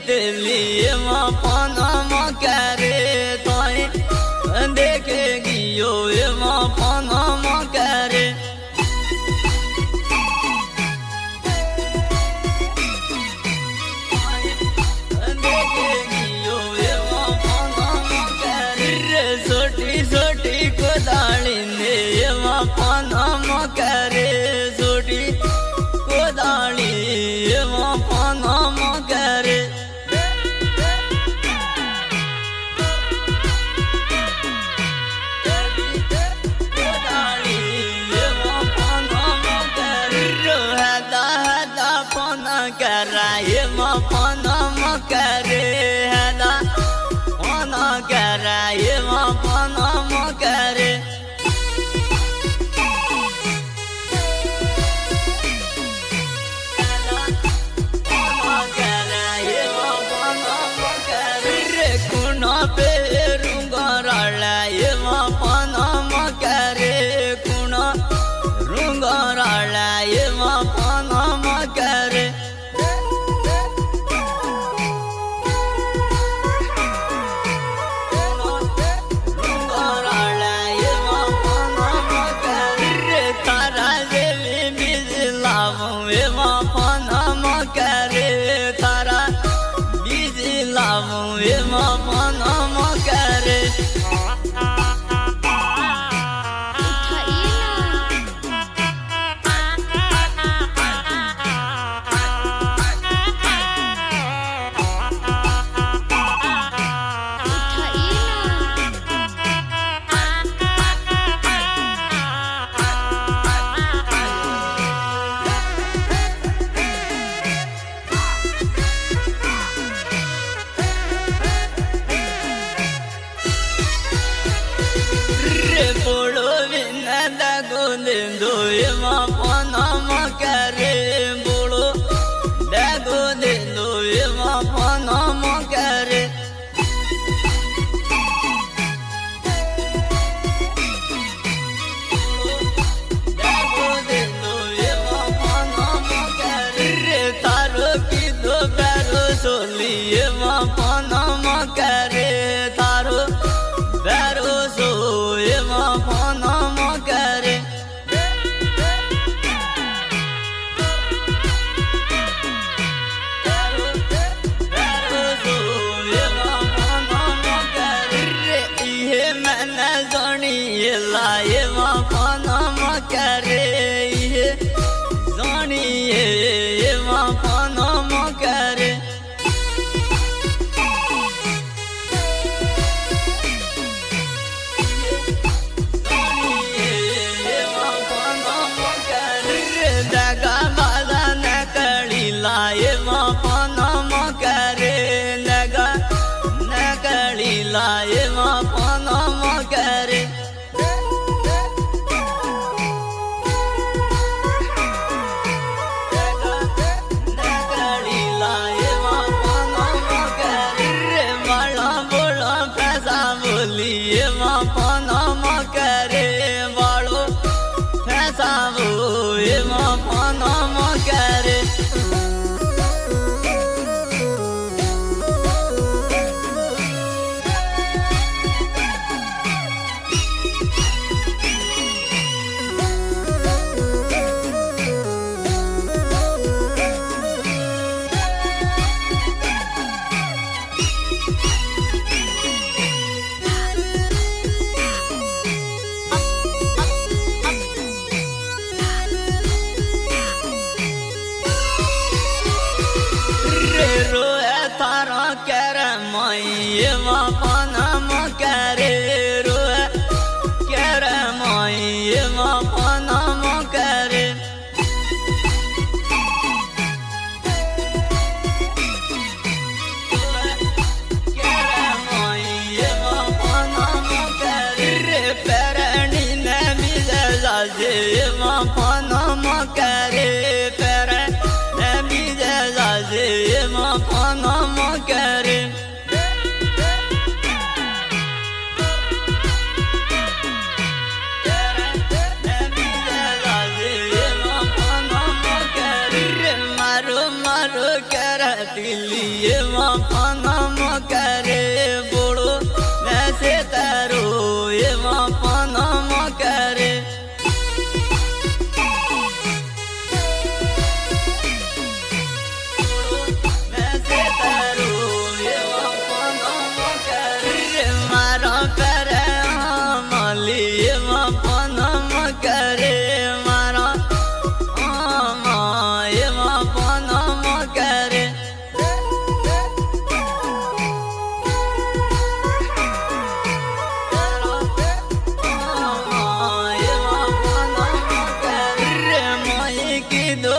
तेली पाना करे ताई देखेगी यो पाना करे देखेगी यो पाना करे छोटी छोटी कोदाली ने पाना करे छोटी कोदाली पाना करे कराए पाना करे हदा पाना कराए पाना करे कुना पे रुंगरालाए पाना करे कुना रुंगरालाए पाना करे करे तारा बीज लाऊं पाना करे दो पाना करे बोलो डागो दे दो पाना करे डागो दे दो पाना करे तारो की दो बैरो सोली पाना करे तारो बैरो सो पाना करे लाए पाना करे जानिए पाना करे दगा बादा नकली लाए पाना करे दगा नकली लाए पाना करे पाना करे वालो फैसा वो पाना करे माई पाना करे रोए करे माई पाना करे माई पाना करे पैरनी ने मिले पाना करे पैर ने मिले पाना करे दिल्ली એમાં પનમ કરે બોળો બેસે તારો એમાં પનમ કરે બેસે તારો એમાં પનમ કરે મારા પેરે મળી એમાં પનમ કરે મારા એમાં પનમ કરે કીધો